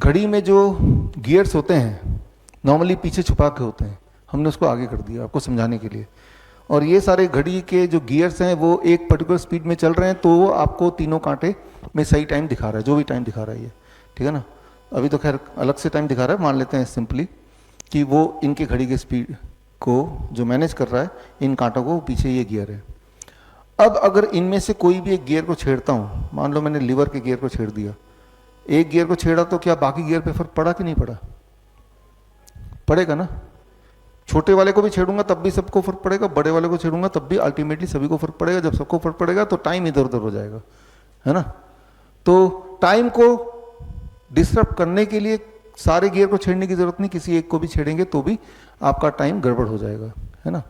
घड़ी में जो गियर्स होते हैं नॉर्मली पीछे छुपा के होते हैं, हमने उसको आगे कर दिया आपको समझाने के लिए। और ये सारे घड़ी के जो गियर्स हैं वो एक पर्टिकुलर स्पीड में चल रहे हैं, तो वो आपको तीनों कांटे में सही टाइम दिखा रहा है, जो भी टाइम दिखा रहा है ये, ठीक है ना। अभी तो खैर अलग से टाइम दिखा रहा है, मान लेते हैं सिंपली कि वो इनके घड़ी के स्पीड को जो मैनेज कर रहा है, इन कांटों को पीछे ये गियर है। अब अगर इनमें से कोई भी एक गियर को छेड़ता हूँ, मान लो मैंने लीवर के गियर को छेड़ दिया, एक गियर को छेड़ा तो क्या बाकी गियर पे फर्क पड़ा कि नहीं पड़ा? पड़ेगा ना। छोटे वाले को भी छेड़ूंगा तब भी सबको फर्क पड़ेगा, बड़े वाले को छेड़ूंगा तब भी अल्टीमेटली सभी को फर्क पड़ेगा। जब सबको फर्क पड़ेगा तो टाइम इधर उधर हो जाएगा, है ना। तो टाइम को डिस्टर्ब करने के लिए सारे गियर को छेड़ने की जरूरत नहीं, किसी एक को भी छेड़ेंगे तो भी आपका टाइम गड़बड़ हो जाएगा, है ना।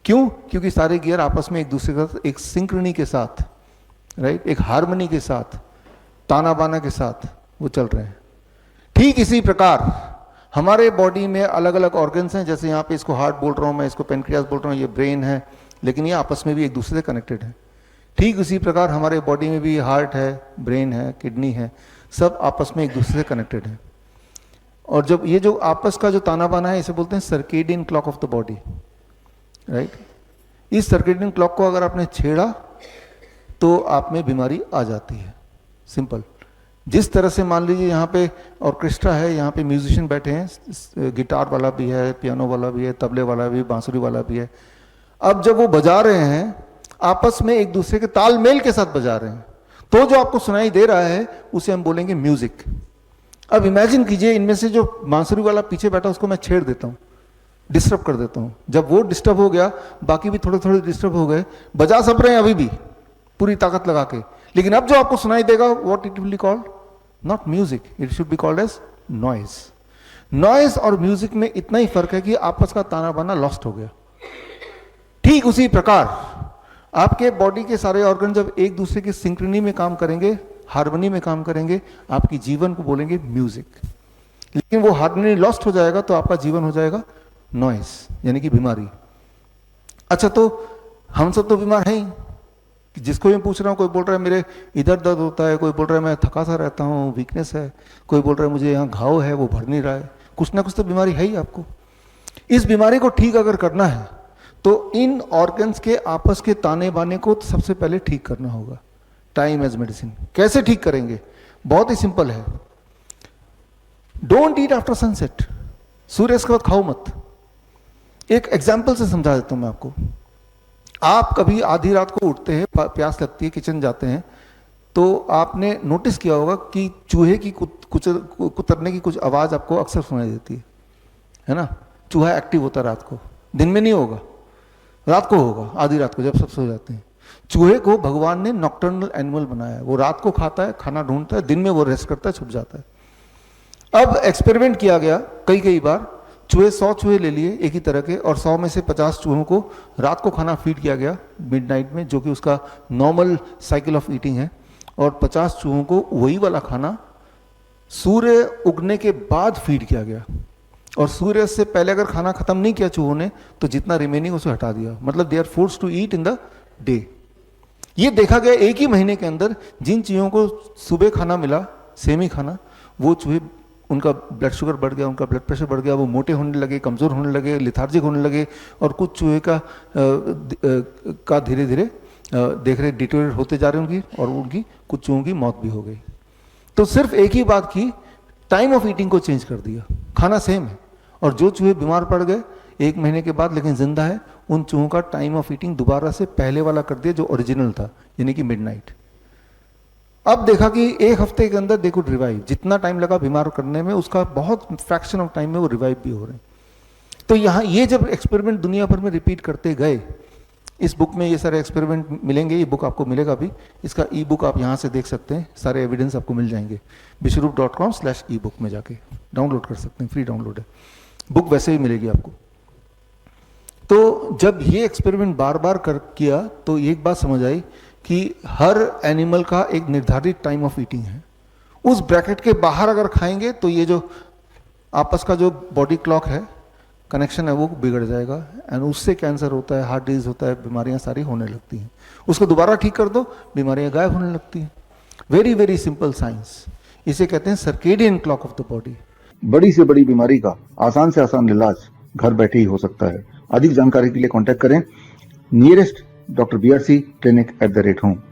क्यों? क्योंकि सारे गियर आपस में एक दूसरे के साथ एक सिंक्रोनी के साथ, राइट, एक हार्मनी के साथ, ताना बाना के साथ वो चल रहे हैं। ठीक इसी प्रकार हमारे बॉडी में अलग अलग ऑर्गन्स हैं, जैसे यहाँ पे इसको हार्ट बोल रहा हूँ मैं, इसको पेनक्रियास बोल रहा हूँ, ये ब्रेन है, लेकिन ये आपस में भी एक दूसरे से कनेक्टेड है। ठीक उसी प्रकार हमारे बॉडी में भी हार्ट है, ब्रेन है, किडनी है, सब आपस में एक दूसरे से कनेक्टेड है। और जब ये जो आपस का जो ताना बाना है, इसे बोलते हैं circadian clock of the body, right. इस सर्केडियन क्लॉक को अगर आपने छेड़ा तो आप में बीमारी आ जाती है, सिंपल। जिस तरह से मान लीजिए यहाँ पे ऑर्केस्ट्रा है, यहाँ पे म्यूजिशियन बैठे हैं, गिटार वाला भी है, पियानो वाला भी है, तबले वाला भी, बांसुरी वाला भी है। अब जब वो बजा रहे हैं आपस में एक दूसरे के तालमेल के साथ बजा रहे हैं, तो जो आपको सुनाई दे रहा है उसे हम बोलेंगे म्यूजिक। अब इमेजिन कीजिए इनमें से जो बांसुरी वाला पीछे बैठा उसको मैं छेड़ देता हूँ, डिस्टर्ब कर देता हूँ। जब वो डिस्टर्ब हो गया बाकी भी थोड़े थोड़े डिस्टर्ब हो गए, बजा सब रहे हैं अभी भी पूरी ताकत लगा के, लेकिन अब जो आपको सुनाई देगा what it will be called, not music, it should be called as noise. Noise और म्यूजिक में इतना ही फर्क है कि आपस का ताना बाना लॉस्ट हो गया। ठीक उसी प्रकार आपके बॉडी के सारे ऑर्गन जब एक दूसरे की सिंक्रोनी में काम करेंगे, हार्मनी में काम करेंगे, आपकी जीवन को बोलेंगे म्यूजिक। लेकिन वो हार्मनी लॉस्ट हो जाएगा तो आपका जीवन हो जाएगा नॉइज, यानी कि बीमारी। अच्छा, तो हम सब तो बीमार हैं ही, जिसको मैं पूछ रहा हूँ, कोई बोल रहा है मेरे इधर दर्द होता है, कोई बोल रहा है मैं थका सा रहता हूँ, वीकनेस है, कोई बोल रहा है मुझे यहाँ घाव है वो भर नहीं रहा है, कुछ ना कुछ तो बीमारी है ही आपको। इस बीमारी को ठीक अगर करना है तो इन ऑर्गन्स के आपस के ताने बाने को तो सबसे पहले ठीक करना होगा। Time as medicine. कैसे ठीक करेंगे? बहुत ही सिंपल है। डोंट ईट आफ्टर सनसेट, सूर्यास्त के बाद खाओ मत। एक एग्जाम्पल से समझा देता हूं मैं आपको। आप कभी आधी रात को उठते हैं, प्यास लगती है, किचन जाते हैं, तो आपने नोटिस किया होगा कि चूहे की कुतरने की कुछ आवाज आपको अक्सर सुनाई देती है ना। चूहा एक्टिव होता है रात को, दिन में नहीं होगा, रात को होगा, आधी रात को जब सब सो जाते हैं। चूहे को भगवान ने नॉकटर्नल एनिमल बनाया है, वो रात को खाता है, खाना ढूंढता है, दिन में वो रेस्ट करता है, छुप जाता है। अब एक्सपेरिमेंट किया गया कई बार, चूहे 100 चूहे ले लिए एक ही तरह के, और 100 में से 50 चूहों को रात को खाना फीड किया गया मिडनाइट में, जो कि उसका नॉर्मल साइकिल ऑफ ईटिंग है, और 50 चूहों को वही वाला खाना सूर्य उगने के बाद फीड किया गया। और सूर्य से पहले अगर खाना खत्म नहीं किया चूहों ने तो जितना रिमेनिंग उसे हटा दिया, मतलब they are forced to eat in the day. ये देखा गया एक ही महीने के अंदर जिन चूहों को सुबह खाना मिला, सेमी खाना, वो चूहे, उनका ब्लड शुगर बढ़ गया, उनका ब्लड प्रेशर बढ़ गया, वो मोटे होने लगे, कमज़ोर होने लगे, लिथार्जिक होने लगे, और कुछ चूहे का धीरे धीरे देख रहे डिटोरेट होते जा रहे उनकी, और उनकी कुछ चूहों की मौत भी हो गई। तो सिर्फ एक ही बात की, टाइम ऑफ ईटिंग को चेंज कर दिया। खाना सेम है, और जो चूहे बीमार पड़ गए 1 महीने के बाद लेकिन जिंदा है, उन चूहों का टाइम ऑफ ईटिंग दोबारा से पहले वाला कर दिया जो ओरिजिनल था, यानी कि मिडनाइट। अब देखा कि 1 हफ्ते के अंदर दे कुड रिवाइव। जितना टाइम लगा बीमार करने में, उसका बहुत फ्रैक्शन ऑफ टाइम में वो रिवाइव भी हो रहे हैं। तो यहाँ ये जब एक्सपेरिमेंट दुनिया भर में रिपीट करते गए, इस बुक में ये सारे एक्सपेरिमेंट मिलेंगे, ये बुक आपको मिलेगा भी, इसका ई बुक आप यहाँ से देख सकते हैं, सारे एविडेंस आपको मिल जाएंगे bishrup.com/ebook में जाके डाउनलोड कर सकते हैं, फ्री डाउनलोड है, बुक वैसे ही मिलेगी आपको। तो जब ये एक्सपेरिमेंट बार बार किया तो एक बात समझ आई कि हर एनिमल का एक निर्धारित टाइम ऑफ ईटिंग है। उस ब्रैकेट के बाहर अगर खाएंगे तो ये जो आपस का जो बॉडी क्लॉक है, कनेक्शन है, वो बिगड़ जाएगा, एंड उससे कैंसर होता है, हार्ट डिजीज होता है, बीमारियां सारी होने लगती हैं। उसको दोबारा ठीक कर दो, बीमारियां गायब होने लगती हैं। Very very simple science. इसे कहते हैं circadian clock of the body. बड़ी से बड़ी बीमारी का आसान से आसान इलाज घर बैठे ही हो सकता है। अधिक जानकारी के लिए कांटेक्ट करें nearest doctor BRC clinic @home।